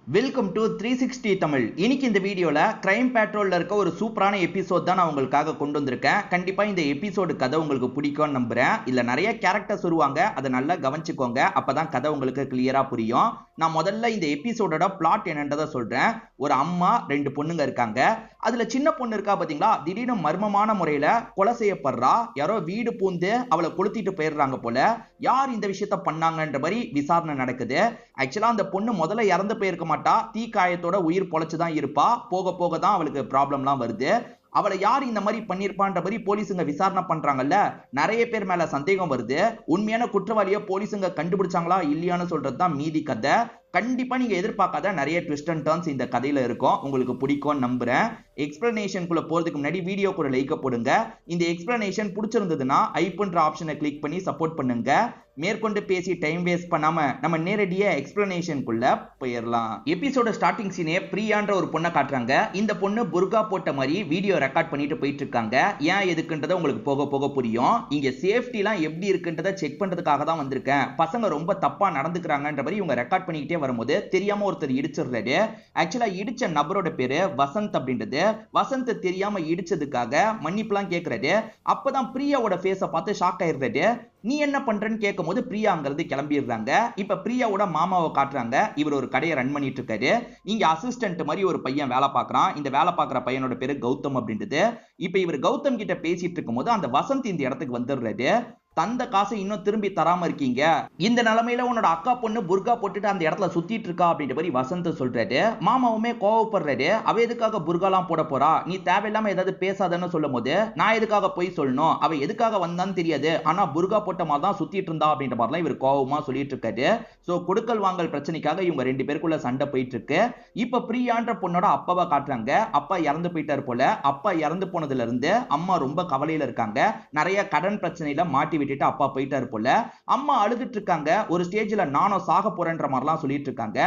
Welcome to 360 Tamil. இன்னைக்கு இந்த வீடியோல கிரைம் பேட்ரோல்ல இருக்க ஒரு சூப்பரான எபிசோட் தான் நான் உங்களுக்காக கொண்டு வந்திருக்கேன். கண்டிப்பா இந்த எபிசோடு கதை உங்களுக்கு பிடிக்கும்னு நம்புறேன். இல்ல நிறைய கேரக்டர்ஸ் வருவாங்க, அதை நல்லா கவனிச்சுக்கோங்க, அப்பதான் கதை உங்களுக்கு கிளியரா புரியும். நான் முதல்ல இந்த எபிசோடோட பிளாட் என்னன்றதை சொல்றேன். ஒரு அம்மா ரெண்டு பொண்ணுங்க இருக்காங்க. அதுல சின்ன பொண்ணு இருக்கா பாத்தீங்களா, திடீர்னு மர்மமான முறையில கொலை செய்யப்படுறா. யாரோ வீடு பூந்து அவளை கொளுத்திட்டு போயிடுறாங்க போல. யார் இந்த விஷயத்த பண்ணாங்கன்ற மாதிரி விசாரணை நடக்குது. ஆக்சுவலா அந்த பொண்ணு முதல்ல இறந்து போயிருக்க மாட்டா, தீக்காயத்தோட உயிர் பொழைச்சுதான் இருப்பா. போக போக தான் அவளுக்கு ப்ராப்ளம்லாம் வருது. அவளை யார் இந்த மாதிரி பண்ணிருப்பான்ற மாதிரி போலீஸுங்க விசாரணை பண்றாங்கல்ல, நிறைய பேர் மேல சந்தேகம் வருது. உண்மையான குற்றவாளியை போலீஸுங்க கண்டுபிடிச்சாங்களா இல்லையான்னு சொல்றதுதான் மீதி கதை. கண்டிப்பா நீங்க எதிர்பார்க்காத நிறைய ட்விஸ்ட் அண்ட் டர்ன்ஸ் இந்த கதையில இருக்கும். உங்களுக்கு பிடிக்கும்னு நம்புறேன். எக்ஸ்பிளனேஷனுக்குள்ள போறதுக்கு முன்னாடி வீடியோ கூட லைக் போடுங்க. இந்த எக்ஸ்பிளனேஷன் பிடிச்சிருந்ததுன்னா ஐபன்ற ஆப்ஷனை கிளிக் பண்ணி சப்போர்ட் பண்ணுங்க. மேற்கொண்டு பேசி டைம் வேஸ்ட் பண்ணாம நம்ம நேரடியா எக்ஸ்பிளனேஷனுக்குள்ள போயிடலாம். எபிசோட ஸ்டார்டிங் சீனே பிரியான்ற ஒரு பொண்ணை காட்டுறாங்க. இந்த பொண்ணு புர்கா போட்ட மாதிரி வீடியோ ரெக்கார்ட் பண்ணிட்டு போயிட்டு இருக்காங்க. ஏன் எதுக்குன்றத உங்களுக்கு போக போக புரியும். இங்க சேஃப்டிலாம் எப்படி இருக்குன்றத செக் பண்றதுக்காக தான் வந்திருக்கேன். பசங்க ரொம்ப தப்பா நடந்துக்கிறாங்கன்ற மாதிரி இவங்க ரெக்கார்ட் பண்ணிக்கிட்டே வரும்போது தெரியாம ஒருத்தர் இடிச்சிடுறாரு. ஆக்சுவலா இடிச்ச நபரோட பேரு வசந்த் அப்படின்றது. வசந்த் தெரியாம இடிச்சதுக்காக மன்னிப்புலாம் கேட்கறாரு. அப்பதான் பிரியாவோட ஃபேஸை பார்த்து ஷாக் ஆயிடுறாரு. நீ என்ன பண்றன்னு கேட்கும் போது பிரியா அங்கிருந்து கிளம்பிடுறாங்க. இப்ப பிரியாவோட மாமாவை காட்டுறாங்க. இவர் ஒரு கடையை ரன் பண்ணிட்டு இருக்காரு. இங்க அசிஸ்டன்ட் மாதிரி ஒரு பையன் வேலை பார்க்கறான். இந்த வேலை பார்க்குற பையனோட பேரு கௌதம் அப்படின்றது. இப்ப இவர் கௌதம் கிட்ட பேசிட்டு இருக்கும் போது அந்த வசந்த் இந்த இடத்துக்கு வந்துடுறாரு. தந்த காசை இன்னும் திரும்பி தராம இருக்கீங்க, இந்த நிலைமையில உன்னோட அக்கா பொண்ணு புர்கா போட்டுட்டு அந்த இடத்துல சுத்திட்டு இருக்கா அப்படின்ற மாதிரி வசந்த் சொல்றாரு. மாமாவுமே கோவப்படுறாரு. அவ எதுக்காக புர்காலாம் போட போறா, நீ தேவையில்லாம ஏதாவது பேசாதன்னு சொல்லும் போது நான் எதுக்காக போய் சொல்லணும், அவ எதுக்காக வந்தான்னு தெரியாது, ஆனா புர்கா போட்ட மாதிரி தான் சுத்திட்டு இருந்தா அப்படின்ற மாதிரிலாம் இவர் கோவமா சொல்லிட்டு இருக்காரு. சோ கொடுக்கல் வாங்கல் பிரச்சனைக்காக இவங்க ரெண்டு பேருக்குள்ள சண்டை போயிட்டு இருக்கு. இப்ப பிரியான்ற பொண்ணோட அப்பாவை காட்டுறாங்க. அப்பா இறந்து போயிட்டாரு போல. அப்பா இறந்து போனதுல இருந்து அம்மா ரொம்ப கவலையில இருக்காங்க. நிறைய கடன் பிரச்சனையில மாட்டி விட்டுட்டு அப்பா போயிட்டாரு போல. அம்மா அழுதுட்டு இருக்காங்க. ஒரு ஸ்டேஜ்ல நானும் சாக போறேன்ற மாதிரிலாம் சொல்லிட்டு இருக்காங்க.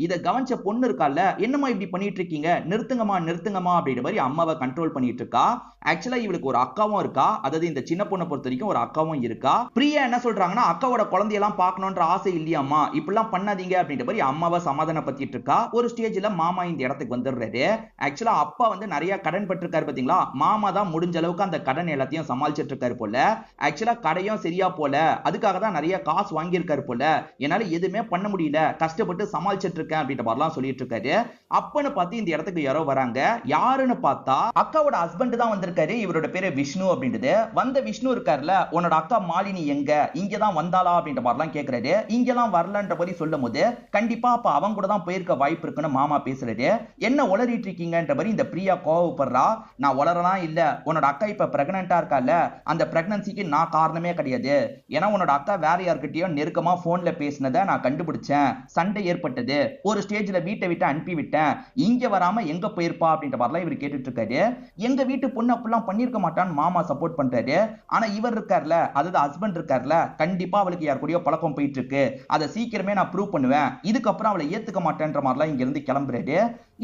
இத கவனிச்ச பொண்ணு இருக்கால, என்னமா இப்படி பண்ணிட்டு இருக்கீங்க, நிறுத்துங்கம்மா நிறுத்துங்கம்மா அப்படின்ற மாதிரி அம்மாவை கண்ட்ரோல் பண்ணிட்டு இருக்கா. ஆக்சுவலா இவளுக்கு ஒரு அக்காவும் இருக்கா. அதாவது இந்த சின்ன பொண்ணை பொறுத்த வரைக்கும் ஒரு அக்காவும் இருக்கா. பிரியா என்ன சொல்றாங்கன்னா, அக்காவோட குழந்தையெல்லாம் பார்க்கணும்ன்ற ஆசை இல்லையாமா, இப்படிலாம் பண்ணாதீங்க அப்படின்ற மாதிரி அம்மாவை சமாதானப்படுத்திட்டு இருக்கா. ஒரு ஸ்டேஜ்ல மாமா இந்த இடத்துக்கு வந்துடுறாரு. ஆக்சுவலா அப்பா வந்து நிறைய கடன் பட்டிருக்காரு பாத்தீங்களா, மாமா தான் முடிஞ்ச அளவுக்கு அந்த கடன் எல்லாத்தையும் சமாளிச்சிட்டு இருக்காரு போல. ஆக்சுவலா கடையும் சரியா போல, அதுக்காக தான் நிறைய காசு வாங்கியிருக்காரு போல. என்னால எதுவுமே பண்ண முடியல, கஷ்டப்பட்டு சமாளிச்சிட்டு இருக்கேன் அப்படின்ற மாதிரிலாம் சொல்லிட்டு இருக்காரு. அப்பன்னு பார்த்து இந்த இடத்துக்கு யாரோ வராங்க. யாருன்னு பார்த்தா அக்காவோட ஹஸ்பண்ட் தான் வந்திருக்காரு. இவரோட பேரு விஷ்ணு அப்படின்றது. வந்த விஷ்ணு இருக்காருல, உன்னோட அக்கா மாலினி எங்க, இங்கதான் வந்தாளா அப்படின்ற மாதிரிலாம் கேட்கிறாரு. இங்கெல்லாம் வரலன்ற மாதிரி சொல்லும் போது கண்டிப்பா அப்ப அவங்க கூட தான் போயிருக்க வாய்ப்பு இருக்குன்னு மாமா பேசுறாரு. என்ன உளறிட்டு இருக்கீங்கன்ற மாதிரி இந்த பிரியா கோவப்படுறா. நான் உளறலாம் இல்ல, உன்னோட அக்கா இப்ப பிரெக்னன்ட்டா இருக்கால, அந்த பிரெக்னன்சிக்கு நான் காரணமே கிடையாது. ஏன்னா உன்னோட அக்கா வேற யார்கிட்டயும் நெருக்கமா போன்ல பேசினதை நான் கண்டுபிடிச்சேன். சண்டை ஏற்பட்டது. ஒரு ஸ்டேஜ்ல வீட்டை விட்டு அனுப்பி விட்டேன். இங்க வராம எங்க போயிருப்பா அப்படின்ற மாதிரிலாம் இவர் கேட்டுட்டு இருக்காரு. எங்க வீட்டு பொண்ணு அப்படிலாம் பண்ணிருக்க மாட்டான்னு மாமா சப்போர்ட் பண்றாரு. ஆனா இவர் இருக்கார்ல, அதாவது ஹஸ்பண்ட் இருக்கார்ல, கண்டிப்பா அவளுக்கு யார் கூடயோ பழக்கம் போயிட்டு இருக்கு, அதை சீக்கிரமே நான் ப்ரூவ் பண்ணுவேன், இதுக்கப்புறம் அவளை ஏத்துக்க மாட்டேன்ற மாதிரிலாம் இங்க இருந்து கிளம்புறாரு.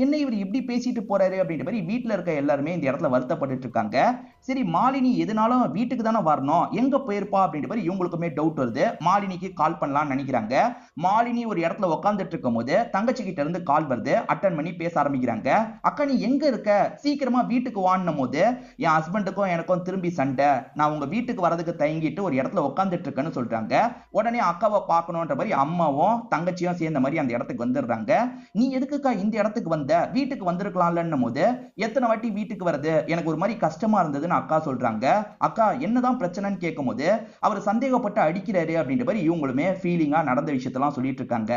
என்ன இவர் இப்படி பேசிட்டு போறாரு அப்படின்ற மாதிரி வீட்டுல இருக்க எல்லாருமே இந்த இடத்துல வருத்தப்பட்டு இருக்காங்க. சரி, மாலினி எதுனாலும் வீட்டுக்கு தானே வரணும், எங்க போயிருப்பா அப்படின்ற மாதிரி இவங்களுக்குமே டவுட் வருது. மாலினிக்கு கால் பண்ணலாம்னு நினைக்கிறாங்க. மாலினி ஒரு இடத்துல உட்காந்துட்டு இருக்கும் போது தங்கச்சி கிட்ட இருந்து கால் வருது. அட்டன் பண்ணி பேச ஆரம்பிக்கிறாங்க. அக்கா நீ எங்க இருக்க, சீக்கிரமா வீட்டுக்கு வான்னும் போது என் ஹஸ்பண்டுக்கும் எனக்கும் திரும்பி சண்டை, நான் உங்க வீட்டுக்கு வரதுக்கு தயங்கிட்டு ஒரு இடத்துல உட்காந்துட்டு இருக்கேன்னு சொல்றாங்க. உடனே அக்காவை பார்க்கணுன்ற மாதிரி அம்மாவும் தங்கச்சியும் சேர்ந்த மாதிரி அந்த இடத்துக்கு வந்துடுறாங்க. நீ எதுக்குக்கா இந்த இடத்துக்கு வந்த, வீட்டுக்கு வந்திருக்கலாம்லன்னும் போது எத்தனை வாட்டி வீட்டுக்கு வருது, எனக்கு ஒரு மாதிரி கஷ்டமா இருந்ததுன்னு அக்கா சொல்றாங்க. அக்கா என்னதான் பிரச்சனைன்னு கேட்கும் போது அவர் சந்தேகப்பட்டு அடிக்கிறாரு அப்படின்ற மாதிரி இவங்களுமே ஃபீலிங்கா நடந்த விஷயத்தெல்லாம் சொல்லிட்டு இருக்காங்க.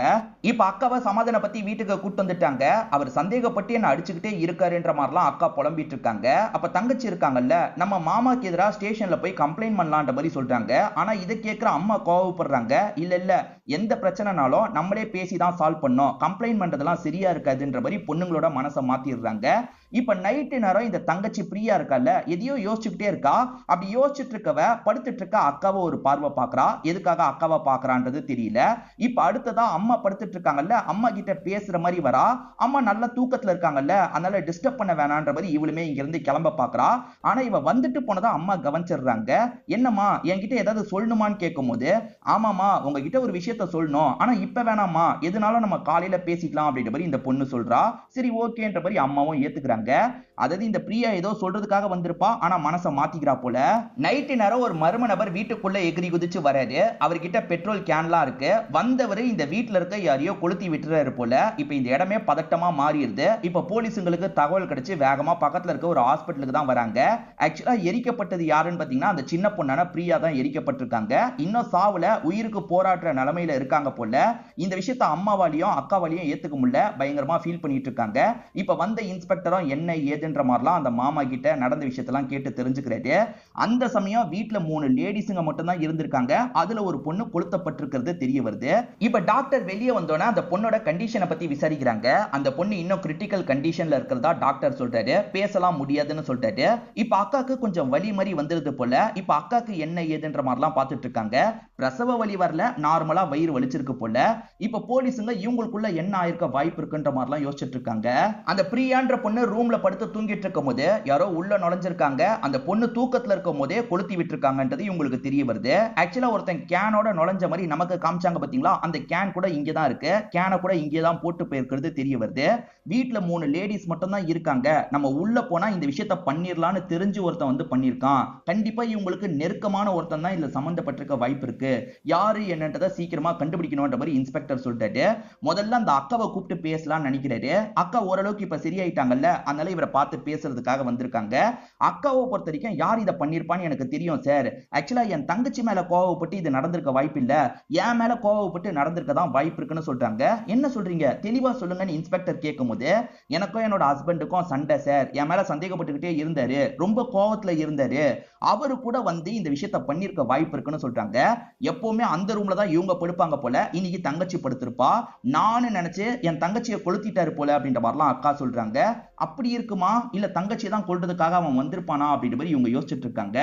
இப்ப அக்காவை சமாதான பத்தி வீட்டுக்கு கூட்டு வந்துட்டாங்க. அவர் சந்தேகப்பட்டு என்ன அடிச்சுக்கிட்டே இருக்காருன்ற மாதிரிலாம் அக்கா புலம்பிட்டு இருக்காங்க. அப்ப தங்கச்சி இருக்காங்கல்ல, நம்ம மாமாக்கு எதிராக ஸ்டேஷன்ல போய் கம்ப்ளைண்ட் பண்ணலான்ற மாதிரி சொல்றாங்க. ஆனா இதை கேட்கிற அம்மா கோவப்படுறாங்க. இல்ல இல்ல, எந்த பிரச்சனைனாலும் நம்மளே பேசிதான் சால்வ் பண்ணோம், கம்ப்ளைண்ட் பண்றதெல்லாம் சரியா இருக்காதுன்ற மாதிரி பொண்ணுங்களோட மனசை மாத்திடுறாங்க. இப்ப நைட்டு நேரம் இந்த தங்கச்சி பிரியா இருக்கல, எதையோ யோசிச்சுக்கிட்டே இருக்கா. அப்படி யோசிச்சுட்டு இருக்கவ படுத்துட்டு இருக்க அக்காவை ஒரு பார்வை பாக்குறா. எதுக்காக அக்காவை பாக்குறான்றது தெரியல. இப்ப அடுத்ததா அம்மா படுத்துட்டு இருக்காங்கல்ல, அம்மா கிட்ட பேசுற மாதிரி வரா. அம்மா நல்ல தூக்கத்துல இருக்காங்கல்ல, அதனால டிஸ்டர்ப் பண்ண வேணான்ற மாதிரி இவளுமே இங்க இருந்து கிளம்ப பாக்குறா. ஆனா இவ வந்துட்டு போனதா அம்மா கவனிச்சிடுறாங்க. என்னம்மா என்கிட்ட ஏதாவது சொல்லணுமான்னு கேட்கும் போது, ஆமாமா உங்ககிட்ட ஒரு விஷயத்த சொல்லணும், ஆனா இப்ப வேணாமா, எதுனாலும் நம்ம காலையில பேசிக்கலாம் அப்படின்ற மாதிரி இந்த பொண்ணு சொல்றா. சரி ஓகேன்ற மாதிரி அம்மாவும் ஏத்துக்கிறாங்க. அதாவது இந்த பிரியா ஏதோ சொல்றதுக்காக வந்திருப்பா, ஆனா மனசை மாத்திக்கிறா போல. நைட்டு நேரம் ஒரு மர்ம நபர் வீட்டுக்குள்ள எகிரி குதிச்சு வராரு. அவர்கிட்ட பெட்ரோல் கேன்லாம் இருக்கு. வந்தவர் இந்த வீட்டுல இருக்க யாரையோ கொளுத்தி விட்டுறாரு போல. இப்ப இந்த இடமே பதட்டமா மாறிடுது. இப்ப போலீஸுங்களுக்கு தகவல் கிடைச்சு வேகமா பக்கத்துல இருக்க ஒரு ஹாஸ்பிட்டலுக்கு தான் வராங்க. ஆக்சுவலா எரிக்கப்பட்டது யாருன்னு பாத்தீங்கன்னா அந்த சின்ன பொண்ணான பிரியா தான் எரிக்கப்பட்டிருக்காங்க. இன்னும் சாவுல உயிருக்கு போராடுற நிலைமையில இருக்காங்க போல. இந்த விஷயத்த அம்மாவாலையும் அக்காவாலையும் ஏத்துக்க முடியல. பயங்கரமா ஃபீல் பண்ணிட்டு இருக்காங்க. இப்ப வந்த இன்ஸ்பெக்டரும் என்ன ஏதுன்ற மாதிரிலாம் அந்த மாமா கிட்ட நடந்த விஷயத்தெல்லாம் கேட்டு தெரிஞ்சுக்கிறாரு. அந்த சமயம் வீட்டுல 3 லேடிஸுங்க மட்டும் தான் இருந்திருக்காங்க. அதுல ஒரு பொண்ணு கொளுத்தப்பட்டிருக்கிறது தெரிய வருது. இப்ப டாக்டர் வெளியே வந்தோன்னா அந்த பொண்ணோட கண்டிஷனை பத்தி விசாரிக்கிறாங்க. அந்த பொண்ணு இன்னும் கிரிட்டிக்கல் கண்டிஷன்ல இருக்கிறதா டாக்டர் சொல்றாரு. பேசலாம் முடியாதுன்னு சொல்றாரு. இப்ப அக்காக்கு கொஞ்சம் வலி மாதிரி வந்துருது போல. இப்ப அக்காக்கு என்ன ஏதுன்ற மாதிரிலாம் பார்த்துட்டு இருக்காங்க. பிரசவ வலி வரல, நார்மலா வயிறு வலிச்சிருக்கு போல. இப்ப போலீஸுங்க இவங்களுக்குள்ள என்ன ஆயிருக்க வாய்ப்பு இருக்குன்ற மாதிரிலாம் யோசிச்சுட்டு இருக்காங்க. அந்த பிரியான்ற பொண்ணு ரூம்ல படுத்து தூங்கிட்டு இருக்கும் போது யாரோ உள்ள நுழைஞ்சிருக்காங்க. அந்த பொண்ணு தூக்கத்துல இருக்கும் போதே கொளுத்தி விட்டுருக்காங்கன்றது இவங்களுக்கு தெரிய வருது. ஆக்சுவலா ஒருத்தன் கேனோட நுழைஞ்ச மாதிரி நமக்கு காமிச்சாங்க பாத்தீங்களா, அந்த கேன் கூட இங்க தான் இருக்கு. கேனை கூட இங்கே தான் போட்டு போயிருக்கிறது தெரிய வருது. வீட்டுல 3 லேடிஸ் மட்டும் தான் இருக்காங்க. நம்ம உள்ள போனா இந்த விஷயத்த பண்ணிரலாம்னு தெரிஞ்சு ஒருத்தன் வந்து பண்ணிருக்கான். கண்டிப்பா இவங்களுக்கு நெருக்கமான ஒருத்தன் தான் இதுல சம்பந்தப்பட்டிருக்க வாய்ப்பு இருக்கு. யாரு என்னன்றதை சீக்கிரமா கண்டுபிடிக்கணும்ன்ற மாதிரி இன்ஸ்பெக்டர் சொல்லிட்டாரு. முதல்ல அந்த அக்காவை கூப்பிட்டு பேசலாம்னு நினைக்கிறாரு. அக்கா ஓரளவுக்கு இப்ப சரியாயிட்டாங்கல்ல, அதனால இவரை பார்த்து பேசுறதுக்காக வந்திருக்காங்க. அக்காவை பொறுத்த வரைக்கும் யார் இதை பண்ணிருப்பான்னு எனக்கு தெரியும் சார். ஆக்சுவலா என் தங்கச்சி மேல கோவப்பட்டு இது நடந்திருக்க வாய்ப்பு இல்ல, என் மேல கோவப்பட்டு நடந்திருக்க தான் வாய்ப்பு இருக்குன்னு சொல்றாங்க. என்ன சொல்றீங்க, தெளிவா சொல்லுங்கன்னு இன்ஸ்பெக்டர் கேட்கும்போது, எனக்கும் என்னோட ஹஸ்பண்டுக்கும் சண்டை சார், என் மேல சந்தேகப்பட்டுக்கிட்டே இருந்தாரு, ரொம்ப கோவத்துல இருந்தாரு, அவரு கூட வந்து இந்த விஷயத்த பண்ணிருக்க வாய்ப்பு இருக்குன்னு சொல்றாங்க. எப்பவுமே அந்த ரூம்ல தான் இவங்க படுப்பாங்க போல, இன்னைக்கு தங்கச்சி படுத்திருப்பா, நானும் நினைச்சு என் தங்கச்சியை கொளுத்திட்டாரு போல அப்படின்ற மாதிரிலாம் அக்கா சொல்றாங்க. அப்படி இருக்குமா, இல்ல தங்கச்சி தான் கொல்றதுக்காக அவன் வந்திருப்பானா அப்படின்ற மாதிரி இவங்க யோசிச்சுட்டு இருக்காங்க.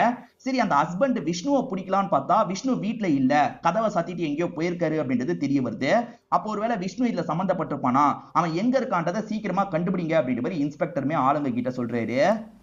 சரி, அந்த ஹஸ்பண்ட் விஷ்ணுவை பிடிக்கலான்னு பார்த்தா விஷ்ணு வீட்டுல இல்ல, கதவை சாத்திட்டு எங்கேயோ போயிருக்காரு அப்படின்றது தெரிய வருது. அப்போ ஒருவேளை விஷ்ணு இதுல சம்பந்தப்பட்டிருப்பானா, அவன் எங்க இருக்கான்றதை சீக்கிரமா கண்டுபிடிங்க அப்படின்ற மாதிரி இன்ஸ்பெக்டருமே ஆளுங்க கிட்ட சொல்றாரு.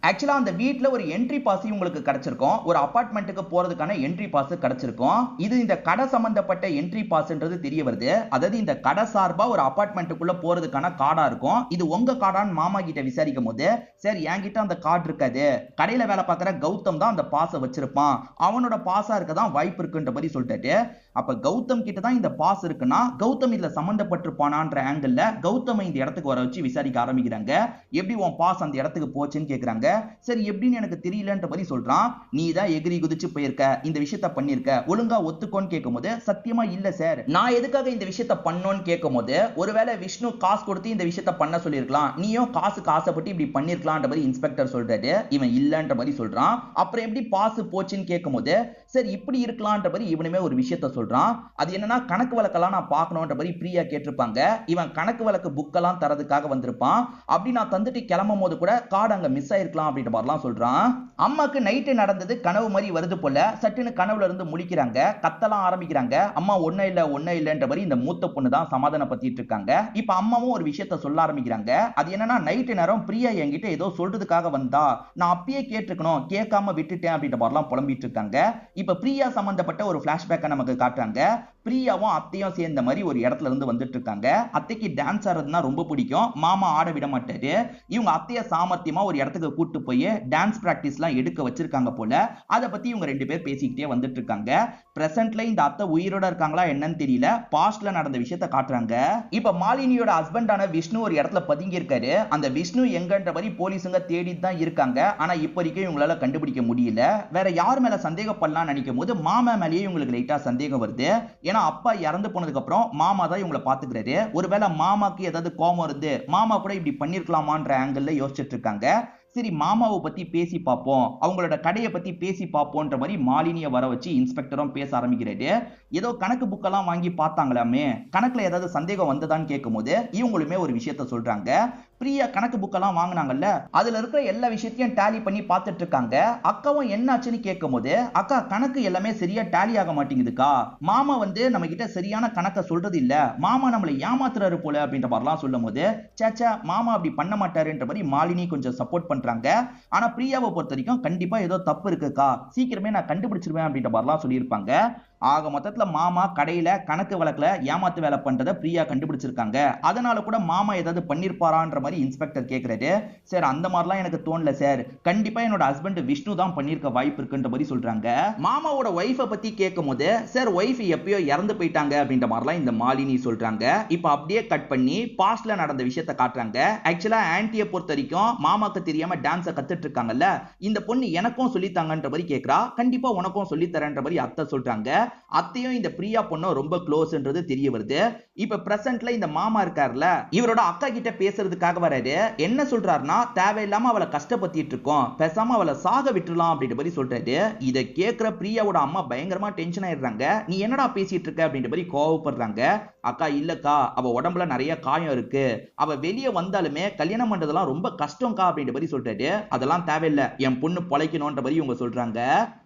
ஆக்சுவலா அந்த வீட்டுல ஒரு என்ட்ரி பாஸ் உங்களுக்கு கிடைச்சிருக்கும். ஒரு அபார்ட்மெண்ட்டுக்கு போறதுக்கான என்ட்ரி பாஸ் கிடைச்சிருக்கும். இது இந்த கடை சம்பந்தப்பட்ட என்ட்ரி பாஸ்ன்றது தெரிய வருது. அதாவது இந்த கடை சார்பா ஒரு அபார்ட்மெண்ட்டுக்குள்ள போறதுக்கான கார்டா இருக்கும். இது உங்க கார்டான்னு மாமா கிட்ட விசாரிக்கும் போது, சார் என்கிட்ட அந்த கார்டு இருக்காது, கடையில வேலை பார்க்குற கௌதம் தான் அந்த பாஸை வச்சிருப்பான், அவனோட பாஸா இருக்க தான் வாய்ப்பு இருக்குன்ற மாதிரி சொல்லிட்டாரு. அப்ப கௌதம் கிட்ட தான் இந்த பாஸ் இருக்குன்னா கௌதம் இதுல சம்பந்தப்பட்டிருப்பானான்ற ஆங்கிள் கௌதம் இந்த இடத்துக்கு வர வச்சு விசாரிக்க ஆரம்பிக்கிறாங்க. எப்படி உன் பாஸ் அந்த இடத்துக்கு போச்சுன்னு கேக்குறாங்க. சரி எப்படின்னு எனக்கு தெரியலன்ற மாதிரி சொல்றான். நீ தான் எகிரி குதிச்சு போயிருக்க, இந்த விஷயத்த பண்ணிருக்க, ஒழுங்கா ஒத்துக்கோன்னு கேட்கும்போது, சத்தியமா இல்ல சார், நான் எதுக்காக இந்த விஷயத்த பண்ணோன்னு கேட்கும்போது, ஒருவேளை விஷ்ணு காசு கொடுத்து இந்த விஷயத்த பண்ண சொல்லிருக்கலாம், நீயும் காசுக்கு ஆசைப்பட்டு இப்படி பண்ணிருக்கலாம்ன்ற மாதிரி இன்ஸ்பெக்டர் சொல்றாரு. இவன் இல்லன்ற மாதிரி சொல்றான். அப்புறம் எப்படி பாஸ் போச்சுன்னு கேட்கும்போது, சரி இப்படி இருக்கலாம்ன்ற மாதிரி இவனுமே ஒரு விஷயத்த சொல்றான். அது என்னன்னா, கணக்கு வழக்கெல்லாம் நான் பார்க்கணும்ன்ற மாதிரி பிரியா கேட்டிருப்பாங்க. இவன் கணக்கு வழக்கு புக்கெல்லாம் தரதுக்காக வந்திருப்பான். அப்படி நான் தந்துட்டு கிளம்பும் போது கூட கார்டு அங்க மிஸ் ஆயிருக்கலாம் அப்படின்ற மாதிரிலாம் சொல்றான். அம்மாக்கு நைட்டு நடந்தது கனவு மாதிரி வருது போல. சட்டுன்னு கனவுல இருந்து முழிக்கிறாங்க, கத்தலாம் ஆரம்பிக்கிறாங்க. அம்மா ஒன்னும் இல்லன்ற மாதிரி இந்த மூத்த பொண்ணு தான் சமாதானப்படுத்திட்டு இருக்காங்க. இப்ப அம்மாவும் ஒரு விஷயத்த சொல்ல ஆரம்பிக்கிறாங்க. அது என்னன்னா, நைட்டு நேரம் பிரியா என்கிட்ட ஏதோ சொல்றதுக்காக வந்தா, நான் அப்பயே கேட்டிருக்கணும், கேட்காம விட்டுட்டேன் அப்படின்ற மாதிரிலாம் புலம்பிட்டு இருக்காங்க. இப்ப பிரியா சம்பந்தப்பட்ட ஒரு பிளாஷ்பேக்கை நமக்கு காட்டுறாங்க. பிரியாவும் அத்தையும் சேர்ந்த மாதிரி ஒரு இடத்துல இருந்து வந்துட்டு இருக்காங்க. அத்தைக்கு டான்ஸ் ஆடுறதுனா ரொம்ப பிடிக்கும், மாமா ஆட விட மாட்டாரு. இவங்க அத்தைய சாமர்த்தியமா ஒரு இடத்துக்கு கூட்டு போய் டான்ஸ் பிராக்டிஸ்லாம் எடுக்க வச்சிருக்காங்க போல. அதை பத்தி இவங்க 2 பேர் பேசிக்கிட்டே வந்துட்டு இருக்காங்க. பிரசன்ட்ல இந்த அத்தை உயிரோட இருக்காங்களா என்னன்னு தெரியல, பாஸ்ட்ல நடந்த விஷயத்த காட்டுறாங்க. இப்ப மாலினியோட ஹஸ்பண்டான விஷ்ணு ஒரு இடத்துல பதுங்கி இருக்காரு. அந்த விஷ்ணு எங்கன்ற மாதிரி போலீஸுங்க தேடிட்டு தான் இருக்காங்க. ஆனா இப்போதைக்கு இவங்களால கண்டுபிடிக்க முடியல. வேற யார் மேல சந்தேகப்படலாம் நினைக்கும் போது மாமா மேலேயே இவங்களுக்கு லைட்டா சந்தேகம் வருது. ஏன்னா அப்பா இறந்து போனதுக்கு அப்புறம் மாமா தான் இவங்களை பாத்துக்கிறாரு. ஒருவேளை மாமாக்கு ஏதாவது கோபம் இருந்து மாமா கூட இப்படி பண்ணிருக்கலாமான்ற ஆங்கிள் யோசிச்சுட்டு இருக்காங்க. சரி மாமாவை பத்தி பேசி பார்ப்போம், அவங்களோட கடையை பத்தி பேசி பார்ப்போன்ற மாதிரி மாலினியை வர வச்சு இன்ஸ்பெக்டரும் பேச ஆரம்பிக்கிறாரு. ஏதோ கணக்கு புக்கெல்லாம் வாங்கி பார்த்தாங்களாமே, கணக்குல ஏதாவது சந்தேகம் வந்ததான்னு கேட்கும்போது இவங்களுமே ஒரு விஷயத்த சொல்றாங்க. பிரியா கணக்கு புக்கெல்லாம் வாங்கினாங்கல்ல, அதுல இருக்கிற எல்லா விஷயத்தையும் டேலி பண்ணி பார்த்துட்டு இருக்காங்க. அக்காவும் என்னாச்சுன்னு கேட்கும்போது, அக்கா கணக்கு எல்லாமே சரியா டேலி ஆக மாட்டேங்குதுக்கா, மாமா வந்து நம்ம கிட்ட சரியான கணக்கை சொல்றது இல்ல, மாமா நம்மளை ஏமாத்துறாரு போல அப்படின்ற மாதிரிலாம் சொல்லும் போது, சேச்சா மாமா அப்படி பண்ண மாட்டாருன்ற மாதிரி மாலினி கொஞ்சம் சப்போர்ட் பண்றாங்க. ஆனா பிரியாவை பொறுத்த வரைக்கும் கண்டிப்பா ஏதோ தப்பு இருக்குக்கா, சீக்கிரமே நான் கண்டுபிடிச்சிருவேன் அப்படின்ற மாதிரிலாம் சொல்லியிருப்பாங்க. ஆக மொத்தத்துல மாமா கடையில கணக்கு வழக்குல ஏமாத்து வேலை பண்றதை பிரியா கண்டுபிடிச்சிருக்காங்க. அதனால கூட மாமா ஏதாவது பண்ணிருப்பாரான்ற மாதிரி இன்ஸ்பெக்டர் கேக்குறாரு. சார் அந்த மாதிரிலாம் எனக்கு தோணல சார், கண்டிப்பா என்னோட ஹஸ்பண்ட் விஷ்ணு தான் பண்ணிருக்க வாய்ப்பு இருக்குன்ற மாதிரி சொல்றாங்க. மாமாவோட ஒய்ஃபை பத்தி கேட்கும் போது, சார் ஒய்ஃப் எப்பயோ இறந்து போயிட்டாங்க அப்படின்ற மாதிரிலாம் இந்த மாலினி சொல்றாங்க. இப்ப அப்படியே கட் பண்ணி பாஸ்ட்ல நடந்த விஷயத்தை காட்டுறாங்க. ஆக்சுவலா ஆன்ட்டியை பொறுத்த வரைக்கும் மாமாக்கு தெரியாம டான்ஸை கத்துட்டு இருக்காங்கல்ல, இந்த பொண்ணு எனக்கும் சொல்லித்தாங்கன்ற மாதிரி கேட்கிறா. கண்டிப்பா உனக்கும் சொல்லித்தரேன்ற மாதிரி அத்தை சொல்றாங்க. அத்தையும் இந்த பிரியா பொண்ணும் ரொம்ப க்ளோஸ்ன்றது தெரிய வருது. இப்ப பிரசன்ட்ல இந்த மாமா இருக்கார்ல, இவரோட அக்கா கிட்ட பேசுறதுக்காக வராரு. என்ன சொல்றாருன்னா, தேவையில்லாம அவளை கஷ்டப்படுத்திட்டு இருக்கோம், பேசாம அவளை சாக விட்டுலாம் அப்படின்ற மாதிரி சொல்றாரு. இதை கேட்கிற பிரியாவோட அம்மா பயங்கரமா டென்ஷன் ஆயிடுறாங்க. நீ என்னடா பேசிட்டு இருக்க அப்படின்ற மாதிரி கோவப்படுறாங்க. அக்கா இல்லக்கா, அவ உடம்புல நிறைய காயம் இருக்கு, அவ வெளியே வந்தாலுமே கல்யாணம் பண்றதெல்லாம் ரொம்ப கஷ்டம்க்கா அப்படின்ற மாதிரி சொல்றாரு. அதெல்லாம் தேவையில்லை, என் பொண்ணு பொழைக்கணும்ன்ற மாதிரி இவங்க சொல்றாங்க.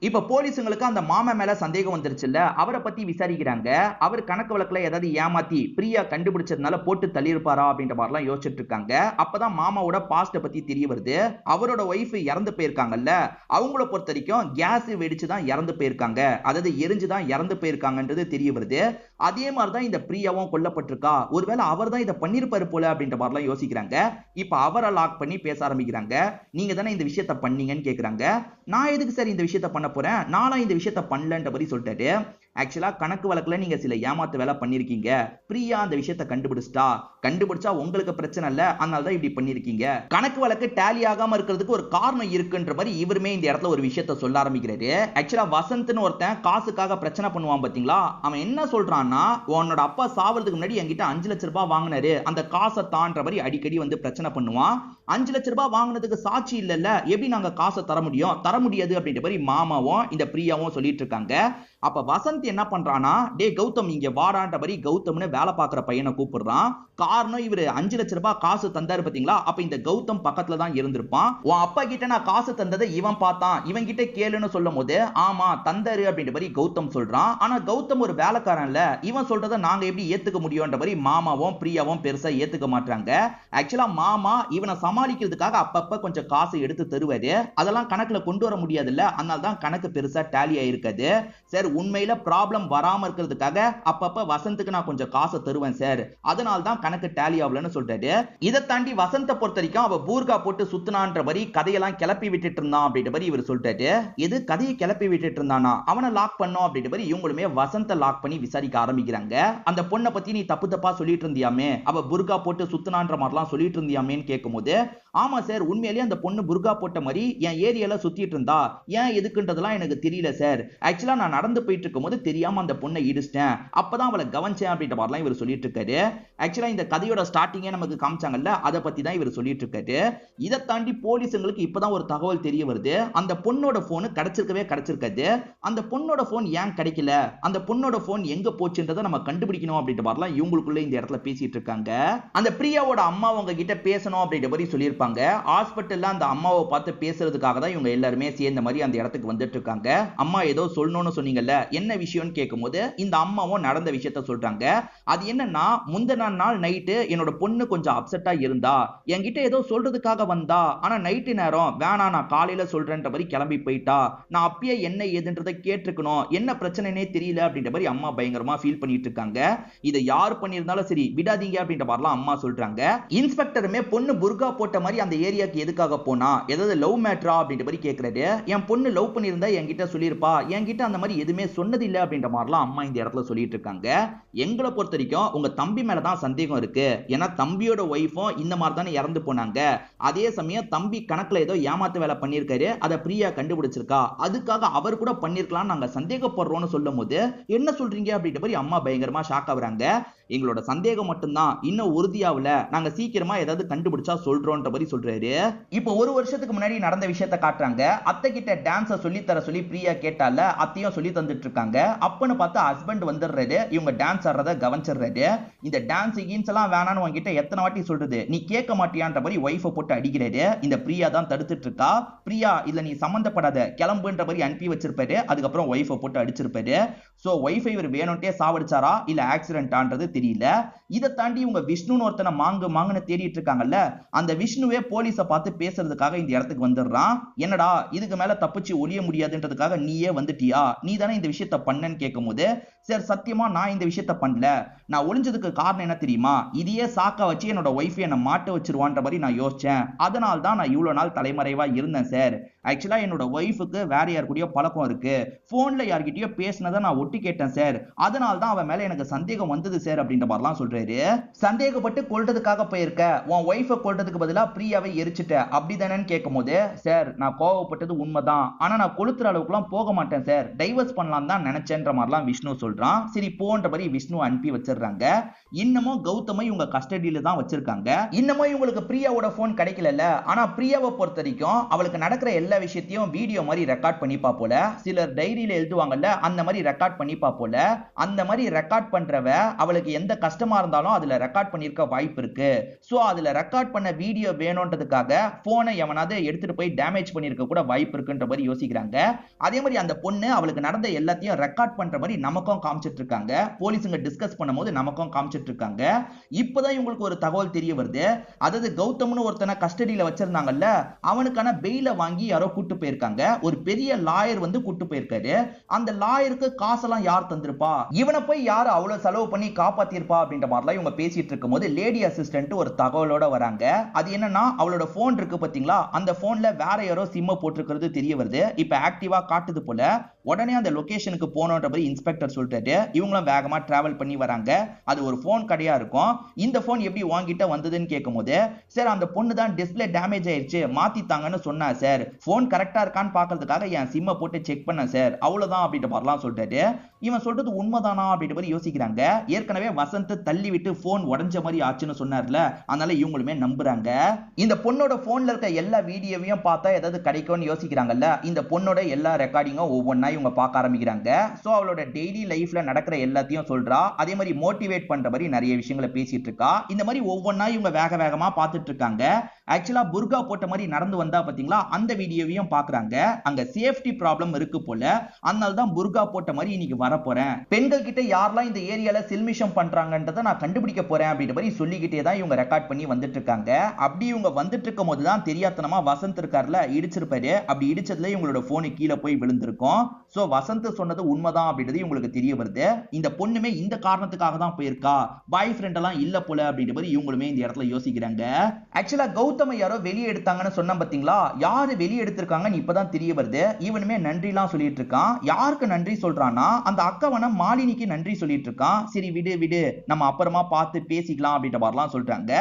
இப்ப போலீஸுங்களுக்கு அந்த மாமா மேல சந்தேகம் வந்துருச்சுல்ல, அவரை பத்தி விசாரிக்கிறாங்க. அவர் கணக்கு வழக்குல ஏதாவது ஏமாத்தி பிரியா கண்டுபிடிச்சதுனால போட்டு தள்ளியிருப்பாரா அப்படின்ற மாதிரிலாம் யோசிச்சுட்டு இருக்காங்க. அப்பதான் மாமாவோட பாஸ்ட பத்தி தெரிய வருது. அவரோட ஒய்ஃப் இறந்து போயிருக்காங்கல்ல, அவங்கள பொறுத்த வரைக்கும் கேஸ் வெடிச்சு தான் இறந்து போயிருக்காங்க, அதாவது எரிஞ்சு தான் இறந்து போயிருக்காங்கன்றது தெரிய வருது. அதே மாதிரிதான் இந்த பிரியாவும் கொல்லப்பட்டிருக்கா, ஒருவேளை அவர் தான் இதை பண்ணிருப்பாரு போல அப்படின்ற மாதிரிலாம் யோசிக்கிறாங்க. இப்ப அவரை லாக் பண்ணி பேச ஆரம்பிக்கிறாங்க. நீங்க தானே இந்த விஷயத்த பண்ணீங்கன்னு கேக்குறாங்க. நான் எதுக்கு சார் இந்த விஷயத்த பண்ண போறேன், நானா இந்த விஷயத்த பண்ணலன்ற மாதிரி சொல்லிட்டாரு. ஆக்சுவலா கணக்கு வழக்குல நீங்க சில ஏமாத்து வேலை பண்ணிருக்கீங்க, பிரியா அந்த விஷயத்தை கண்டுபிடிச்சா உங்களுக்கு பிரச்சனை இல்ல, அதனால தான் இப்படி பண்ணிருக்கீங்க. கணக்கு வழக்கு டேலி ஆகாம இருக்கிறதுக்கு ஒரு காரணம் இருக்குன்ற மாதிரி இவருமே இந்த இடத்துல ஒரு விஷயத்தை சொல்ல ஆரம்பிக்கிறாரு. ஆக்சுவலா வசந்த்னு ஒருத்தன் காசுக்காக பிரச்சனை பண்ணுவான் பாத்தீங்களா, அவன் என்ன சொல்றான்னா, உன்னோட அப்பா சாவறதுக்கு முன்னாடி என்கிட்ட 5 லட்சம் ரூபாய் வாங்கினாரு, அந்த காசை தான்ற மாதிரி அடிக்கடி வந்து பிரச்சனை பண்ணுவான். 5 லட்சம் ரூபாய் வாங்கினதுக்கு சாட்சி இல்லல்ல, எப்படி நாங்க காசை தர முடியாது அப்படின்ற மாதிரி மாமாவும் இந்த பிரியாவும் சொல்லிட்டு இருக்காங்க. அப்ப வசந்த் என்ன பண்றானா, டே கௌதம் இங்க வாடான்ற மாதிரி கௌதம்னு வேலை பார்க்குற பையனை கூப்பிடுறான். காரணம் இவரு 5 லட்சம் ரூபாய் காசு தந்தாரு பாத்தீங்களா, அப்ப இந்த கௌதம் பக்கத்துல தான் இருந்திருப்பான். உன் அப்பா கிட்ட நான் காசு தந்ததை இவன் பார்த்தான், இவன் கிட்ட கேளுன்னு சொல்லும் போது ஆமா தந்தாரு அப்படின்ற மாதிரி கௌதம் சொல்றான். ஆனா கௌதம் ஒரு வேலைக்காரன் இல்ல, இவன் சொல்றதை நாங்க எப்படி ஏத்துக்க முடியும்ன்ற மாதிரி மாமாவும் பிரியாவும் பெருசா ஏத்துக்க மாட்டாங்க. ஆக்சுவலா மாமா இவனை சமாளிக்கிறதுக்காக அப்பப்ப கொஞ்சம் காசு எடுத்து தருவாரு, அதெல்லாம் கணக்குல கொண்டு வர முடியாது இல்ல, அதனால தான் கணக்கு பெருசா டேலி ஆயிருக்காது. சார் உண்மையில ப்ராப்ளம் வராம இருக்கிறதுக்காக அப்பப்ப வசந்துக்கு நான் கொஞ்சம் காசை தருவேன் சார், அதனால தான் கணக்கு டேலி ஆகலன்னு சொல்றாரு. இதை தாண்டி வசந்த பொறுத்த வரைக்கும் அவ பூர்கா போட்டு சுத்துனான்ற மாதிரி கதையெல்லாம் கிளப்பி விட்டுட்டு இருந்தான் அப்படின்ற மாதிரி இவர் சொல்றாரு. இது கதையை கிளப்பி விட்டுட்டு இருந்தானா, அவனை லாக் பண்ணோம் அப்படின்ற மாதிரி இவங்களுமே வசந்த லாக் பண்ணி விசாரிக்க ஆரம்பிக்கிறாங்க. அந்த பொண்ணை பத்தி நீ தப்பு தப்பா சொல்லிட்டு இருந்தியாமே, அவ புர்கா போட்டு சுத்துனான்ற மாதிரிலாம் சொல்லிட்டு இருந்தியாமேன்னு கேட்கும்போது, ஆமா சார் உண்மையிலேயே அந்த பொண்ணு புர்கா போட்ட மாதிரி என் ஏரியால சுத்திட்டு இருந்தா, ஏன் எதுக்குன்றதெல்லாம் எனக்கு தெரியல சார், ஆக்சுவலா நான் நடந்து போயிட்டு இருக்கும்போது தெரியாம அந்த பொண்ணை இடிச்சிட்டேன், அப்பதான் அவளை கவனிச்சேன் அப்படின்ற மாதிரிலாம் இவர் சொல்லிட்டு இருக்காரு. ஆக்சுவலா இந்த கதையோட ஸ்டார்டிங்கே நமக்கு காமிச்சாங்கல்ல, அதை பத்தி தான் இவர் சொல்லிட்டு இருக்காரு. இதை தாண்டி போலீஸுங்களுக்கு இப்பதான் ஒரு தகவல் தெரிய வருது, அந்த பொண்ணோட போன் கிடைச்சிருக்காது. அந்த பொண்ணோட போன் ஏன் கிடைக்கல, அந்த பொண்ணோட போன் எங்க போச்சுன்றதை நம்ம கண்டுபிடிக்கணும் அப்படின்ற மாதிரிலாம் இவங்களுக்குள்ள இந்த இடத்துல பேசிட்டு இருக்காங்க. அந்த பிரியாவோட அம்மா அவங்க கிட்ட பேசணும் அப்படின்ற மாதிரி சொல்லியிருப்பாங்க. ஹாஸ்பிட்டல்ல அந்த அம்மாவை பார்த்து பேசுறதுக்காக தான் இவங்க எல்லாருமே சேர்ந்த மாதிரி அந்த இடத்துக்கு வந்துட்டு இருக்காங்க. அம்மா ஏதோ சொல்லணும்னு சொன்னீங்கல்ல, என்ன விஷயம்னு கேட்கும்போது இந்த அம்மாவும் நடந்த விஷயத்த சொல்றாங்க. அது என்னன்னா, முந்தின நாள் நைட்டு என்னோட பொண்ணு கொஞ்சம் அப்செட்டா இருந்தா, என்கிட்ட ஏதோ சொல்றதுக்காக வந்தா, ஆனா நைட்டு நேரம் வேணா நான் காலையில சொல்றேன்ற மாதிரி கிளம்பி போயிட்டா, நான் அப்பயே என்ன ஏதுன்றதை கேட்டிருக்கணும், என்ன பிரச்சனைனே தெரியல அப்படின்ற மாதிரி அம்மா பயங்கரமா ஃபீல் பண்ணிட்டு இருக்காங்க. இதை யார் பண்ணியிருந்தாலும் சரி விடாதீங்க அப்படின்ற மாதிரிலாம் அம்மா சொல்றாங்க. இன்ஸ்பெக்டருமே பொண்ணு புர்கா போட்ட மாதிரி அந்த ஏரியாக்கு எதுக்காக போனா, ஏதாவது லவ் மேட்டரா அப்படின்ற மாதிரி கேட்கறாரு. என் பொண்ணு லவ் பண்ணியிருந்தா என்கிட்ட சொல்லியிருப்பா, என்கிட்ட அந்த மாதிரி எதுவுமே சொன்னது இல்லை அப்படின்ற மாதிரிலாம் அம்மா இந்த இடத்துல சொல்லிட்டு இருக்காங்க. எங்களை பொறுத்த வரைக்கும் உங்க தம்பி மேலதான் சந்தேகம் இருக்கு, ஏன்னா தம்பியோட ஒய்ஃபும் இந்த மாதிரி தானே இறந்து போனாங்க, அதே சமயம் தம்பி கணக்குல ஏதோ ஏமாத்து வேலை பண்ணியிருக்காரு, அதை பிரியா கண்டுபிடிச்சிருக்கா, அதுக்காக அவர் கூட பண்ணிருக்கலாம் நாங்க சந்தேகப்படுறோம்னு சொல்லும் போது என்ன சொல்றீங்க அப்படின்ற மாதிரி அம்மா பயங்கரமா ஷாக் ஆகுறாங்க. எங்களோட சந்தேகம் மட்டும்தான் இன்னும் உறுதியாவல, நாங்க சீக்கிரமா ஏதாவது கண்டுபிடிச்சா சொல்றோம்ன்ற மாதிரி சொல்றாரு. இப்போ ஒரு வருஷத்துக்கு முன்னாடி நடந்த விஷயத்தை காட்டுறாங்க. அத்தை கிட்ட டான்ஸ சொல்லி தர சொல்லி பிரியா கேட்டால, அத்தையும் சொல்லி தந்துட்டு இருக்காங்க. அப்பன்னு பார்த்து ஹஸ்பண்ட் வந்துடுறாரு. இவங்க டான்ஸ் ஆடுறத கவனிச்சிடுறாரு. இந்த டான்ஸ் கீன்ஸ் எல்லாம் வேணான்னு உங்ககிட்ட எத்தனை வாட்டி சொல்றது, நீ கேட்க மாட்டியான்ற மாதிரி வைஃபை போட்டு அடிக்கிறாரு. இந்த பிரியா தான் தடுத்துட்டு இருக்கா. பிரியா இல்ல நீ சம்பந்தப்படாத கிளம்புன்ற மாதிரி அனுப்பி வச்சிருப்பாரு. அதுக்கப்புறம் வைஃபை போட்டு அடிச்சிருப்பாரு. சோ வைஃபை இவர் வேணும்ட்டே சாவடிச்சாரா இல்ல ஆக்சிடென்டான்றது தெரியல. இதை தாண்டி இவங்க விஷ்ணுன்னு ஒருத்தனை மாங்குன்னு தேடிட்டு இருக்காங்கல்ல, அந்த விஷ்ணுவே போலீஸ பார்த்து பேசுறதுக்காக இந்த இடத்துக்கு வந்துடுறான். என்னடா இதுக்கு மேல தப்பிச்சு ஒளிய முடியாதுன்றதுக்காக நீயே வந்துட்டியா, நீ தானே இந்த விஷயத்த பண்ணன்னு கேட்கும் போது, சார் சத்தியமா நான் இந்த விஷயத்த பண்ணல, நான் ஒளிஞ்சதுக்கு காரணம் என்ன தெரியுமா, இதையே சாக்க வச்சு என்னோட ஒய்ஃப் என்ன மாட்ட வச்சிருவான்ற மாதிரி நான் யோசிச்சேன். அதனால தான் நான் இவ்வளவு நாள் தலைமறைவா இருந்தேன் சார். ஆக்சுவலா என்னோட ஒய்ஃபுக்கு வேற யார் கூடயோ பழக்கம் இருக்கு, போன்ல யார்கிட்டயோ பேசினதை நான் ஒட்டி கேட்டேன் சார், அதனால தான் அவன் மேல எனக்கு சந்தேகம் வந்தது சார் அப்படின்ற மாதிரிலாம் சொல்றாரு. சந்தேகப்பட்டு கொல்றதுக்காக போயிருக்க, உன் ஒய்ஃபை கொல்றதுக்கு பதிலா பிரியாவை எரிச்சிட்ட அப்படிதானேன்னு கேட்கும் போது, சார் நான் கோவப்பட்டது உண்மைதான், ஆனா நான் கொளுத்துற அளவுக்குலாம் போக மாட்டேன் சார், டைவர்ஸ் பண்ணலாம் தான் நினைச்சேன்ற மாதிரிலாம் விஷ்ணு சொல்றான். சரி போன்ற மாதிரி விஷ்ணு அனுப்பி வச்சிடுறாங்க. இன்னமும் கௌதமை இவங்க கஸ்டடியில தான் வச்சிருக்காங்க. இன்னமும் இவங்களுக்கு பிரியாவோட போன் கிடைக்கல. ஆனா பிரியாவை பொறுத்த வரைக்கும் அவளுக்கு நடக்கிற எல்லா விஷயத்தையும் வீடியோ மாதிரி ரெக்கார்ட் பண்ணிப்பா போல. சிலர் டைரியில எழுதுவாங்கல்ல, அந்த மாதிரி ரெக்கார்ட் பண்ணிப்பா போல. அந்த மாதிரி ரெக்கார்ட் பண்றவ அவளுக்கு எந்த கஷ்டமா இருந்தாலும் அதுல ரெக்கார்ட் பண்ணிருக்க வாய்ப்பு இருக்கு. சோ அதுல ரெக்கார்ட் பண்ண வீடியோ வேணும்ன்றதுக்காக போனை எவனாவது எடுத்துட்டு போய் டேமேஜ் பண்ணிருக்க கூட வாய்ப்பு இருக்குன்ற மாதிரி யோசிக்கிறாங்க. அதே மாதிரி அந்த பொண்ணு அவளுக்கு நடந்த எல்லாத்தையும் ரெக்கார்ட் பண்ற மாதிரி நமக்கும் காமிச்சிட்டு இருக்காங்க. போலீஸுங்க டிஸ்கஸ் பண்ணும்போது நமக்கும் காமிச்சிட்டு இருக்காங்க. இப்பதான் இவங்களுக்கு ஒரு தகவல் தெரிய வருது. அதாவது கௌதம்னு ஒருத்தனை கஸ்டடியில வச்சிருந்தாங்கல்ல, அவனுக்கான பெயில வாங்கி யாரோ கூட்டு போயிருக்காங்க. ஒரு பெரிய லாயர் வந்து கூட்டு போயிருக்காரு. அந்த லாயருக்கு காசெல்லாம் யார் தந்திருப்பா, இவனை போய் யார் அவ்வளவு செலவு பண்ணி காப்பாத்திருப்பா அப்படின்ற மாதிரிலாம் இவங்க பேசிட்டு இருக்கும் போது லேடி அசிஸ்டன்ட் ஒரு தகவலோட வராங்க. அது என்னன்னா, அவளோட போன் இருக்கு பாத்தீங்களா, அந்த போன்ல வேற யாரோ சிம்ம போட்டிருக்கிறது தெரிய வருது. இப்ப ஆக்டிவா காட்டுது போல. உடனே அந்த லொகேஷனுக்கு போனோன்ற மாதிரி இன்ஸ்பெக்டர் சொல்லிட்டாரு. இவங்களும் வேகமா டிராவல் பண்ணி வராங்க. அது ஒரு போன் கடையா இருக்கும். இந்த போன் எப்படி வாங்கிட்ட வந்ததுன்னு கேட்கும் போது, சார் அந்த பொண்ணு தான் டிஸ்பிளே டேமேஜ் ஆயிடுச்சு மாத்தித்தாங்கன்னு சொன்னா சார், போன் கரெக்டா இருக்கான்னு பாக்குறதுக்காக என் சிம்ம போட்டு செக் பண்ண சார், அவ்வளவுதான் அப்படின்ற மாதிரிலாம் சொல்லிட்டாரு. இவன் சொல்றது உண்மைதானா அப்படின்ற மாதிரி யோசிக்கிறாங்க. ஏற்கனவே வசந்த் தள்ளி விட்டு போன் உடஞ்ச மாதிரி ஆச்சுன்னு சொன்னார்ல, அதனால இவங்களுமே நம்புறாங்க. இந்த பொண்ணோட போன்ல இருக்க எல்லா வீடியோவையும் பார்த்தா ஏதாவது கிடைக்கும்னு யோசிக்கிறாங்கல்ல, இந்த பொண்ணோட எல்லா ரெக்கார்டிங்கும் ஒவ்வொன்னா இவங்க பார்க்க ஆரம்பிக்கிறாங்க. சோ அவளோட டெய்லி லைஃப்ல நடக்கிற எல்லாத்தையும் சொல்றா. அதே மாதிரி மோட்டிவேட் பண்ற மாதிரி நிறைய விஷயங்களை பேசிட்டு இருக்கா. இந்த மாதிரி ஒவ்வொன்னா இவங்க வேக வேகமா பார்த்துட்டு இருக்காங்க. ஆக்சுவலா புர்கா போட்ட மாதிரி நடந்து வந்தா பாத்தீங்களா, அந்த வீடியோவையும் பாக்குறாங்க. அங்க சேஃப்டி ப்ராப்ளம் இருக்கு போல, அதனால தான் புர்கா போட்ட மாதிரி இன்னைக்கு வர போறேன், பெண்கள் கிட்ட யாரெல்லாம் இந்த ஏரியால சில்மிஷம் பண்றாங்கன்றதை நான் கண்டுபிடிக்க போறேன் அப்படின்ற மாதிரி சொல்லிக்கிட்டே தான் இவங்க ரெக்கார்ட் பண்ணி வந்துட்டு இருக்காங்க. அப்படி இவங்க வந்துட்டு இருக்கும் போது தான் தெரியாதனமா வசந்த் இருக்கார்ல இடிச்சிருப்பாரு. அப்படி இடிச்சதுல இவங்களோட போனு கீழே போய் விழுந்திருக்கும். சோ வசந்த் சொன்னது உண்மைதான் அப்படின்றது இவங்களுக்கு தெரிய வருது. இந்த பொண்ணுமே இந்த காரணத்துக்காக தான் போயிருக்கா, பாய் ஃப்ரெண்ட் எல்லாம் இல்ல போல அப்படின்ற மாதிரி இவங்களுமே இந்த இடத்துல யோசிக்கிறாங்க. ஆக்சுவலா கௌதம யாரோ வெளியே எடுத்தாங்கன்னு சொன்ன பாத்தீங்களா, யாரு வெளியே எடுத்திருக்காங்கன்னு இப்பதான் தெரிய வருது. இவனுமே நன்றி எல்லாம் சொல்லிட்டு இருக்கான். யாருக்கு நன்றி சொல்றான்னா, அந்த அக்காவன மாலினிக்கு நன்றி சொல்லிட்டு இருக்கான். சரி விடு விடு, நம்ம அப்புறமா பார்த்து பேசிக்கலாம் அப்படின்ற மாதிரிலாம் சொல்றாங்க.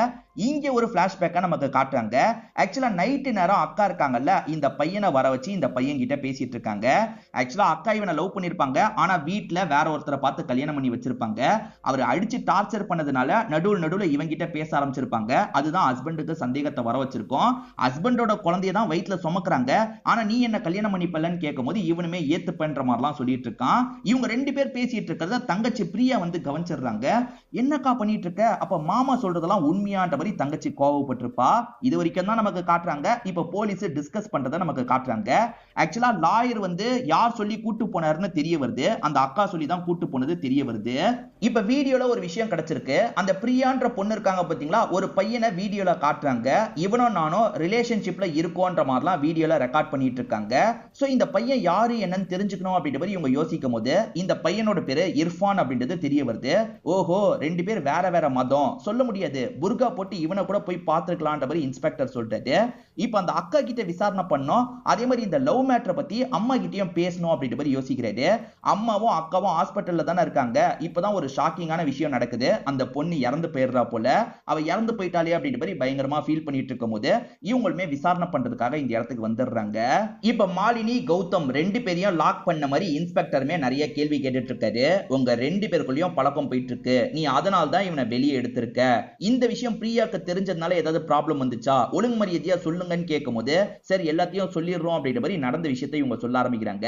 இங்க ஒரு பிளாஷ்பேக்கா நமக்கு காட்டுறாங்க. ஆக்சுவலா நைட்டு நேரம் அக்கா இருக்காங்கல்ல, இந்த பையனை வர வச்சு இந்த பையன் கிட்ட பேசிட்டு இருக்காங்க. ஆக்சுவலா அக்கா இவனை லவ் பண்ணிருப்பாங்க. ஆனா வீட்டுல வேற ஒருத்தரை பார்த்து கல்யாணம் பண்ணி வச்சிருப்பாங்க. அவர் அடிச்சு டார்ச்சர் பண்ணதுனால நடுவுல இவங்கிட்ட பேச ஆரம்பிச்சிருப்பாங்க. அதுதான் ஹஸ்பண்டுக்கு சந்தேகத்தை வர வச்சிருக்கோம். ஹஸ்பண்டோட குழந்தைய தான் வயிற்றுல சுமக்குறாங்க. ஆனா நீ என்ன கல்யாணம் பண்ணிப்பலன்னு கேட்கும் போது இவனுமே ஏத்துப்பன்ற மாதிரிலாம் சொல்லிட்டு இருக்கான். இவங்க ரெண்டு பேர் பேசிட்டு இருக்கிறத தங்கச்சி பிரியா வந்து கவனிச்சிடுறாங்க. என்னக்கா பண்ணிட்டு இருக்க, அப்ப மாமா சொல்றதெல்லாம் உண்மையான்ற மாதிரி தங்கச்சி கோவப்பட்டிருப்பா. இது வரைக்கும் தான் நமக்கு காட்டுறாங்க. இப்ப போலீஸ் டிஸ்கஸ் பண்றதை நமக்கு காட்டுறாங்க. ஆக்சுவலா லாயர் வந்து யார் சொல்லி கூட்டு போனாருன்னு தெரிய வருது. அந்த அக்கா சொல்லி தான் கூட்டு போனது தெரிய வருது. இப்ப வீடியோல ஒரு விஷயம் கிடைச்சிருக்கு. அந்த பிரியான்ற பொண்ணு இருக்காங்க பாத்தீங்களா, ஒரு பையனை வீடியோல காட்டுறாங்க. இவனும் நானும் ரிலேஷன்ஷிப்ல இருக்கோன்ற மாதிரிலாம் வீடியோல ரெக்கார்ட் பண்ணிட்டு இருக்காங்க. சோ இந்த பையன் யாரு என்னன்னு தெரிஞ்சுக்கணும் அப்படின்ற மாதிரி இவங்க யோசிக்கும் போது இந்த பையனோட பேரு இர்ஃபான் அப்படின்றது தெரிய வருது. ஓஹோ, ரெண்டு பேர் வேற வேற மதம் சொல்ல முடியாது, புர்கா போட்டு போட்டு இவனை கூட போய் பார்த்துக்கலான்ற மாதிரி இன்ஸ்பெக்டர் சொல்லிட்டாரு. இப்ப அந்த அக்கா கிட்ட விசாரணை பண்ணோம், அதே மாதிரி இந்த லவ் மேட்டரை பத்தி அம்மா கிட்டயும் பேசணும் அப்படின்ற மாதிரி யோசிக்கிறாரு. அம்மாவும் அக்காவும் ஹாஸ்பிட்டல்ல தானே இருக்காங்க. இப்பதான் ஒரு ஷாக்கிங்கான விஷயம் நடக்குது. அந்த பொண்ணு இறந்து போயிடுறா போல, அவ இறந்து போயிட்டாலே அப்படின்ற மாதிரி பயங்கரமா ஃபீல் பண்ணிட்டு இருக்கும் போது இவங்களுமே விசாரணை பண்றதுக்காக இந்த இடத்துக்கு வந்துடுறாங்க. இப்ப மாலினி கௌதம் ரெண்டு பேரையும் லாக் பண்ண மாதிரி இன்ஸ்பெக்டருமே நிறைய கேள்வி கேட்டுட்டு இருக்காரு. உங்க ரெண்டு பேருக்குள்ளயும் பழக்கம் போயிட்டு இருக்கு, நீ அதனால தான் இவனை வெளியே எடுத்திருக்க, இந்த விஷயம் பிரியாக்கு தெரிஞ்சதுனால ஏதாவது ப்ராப்ளம் வந்துச்சா, ஒழுங்கு மரியாதையா சொல்லுங்கன்னு கேட்கும் போது சரி எல்லாத்தையும் சொல்லிடுறோம் அப்படின்ற மாதிரி நடந்த விஷயத்தை இவங்க சொல்ல ஆரம்பிக்கிறாங்க.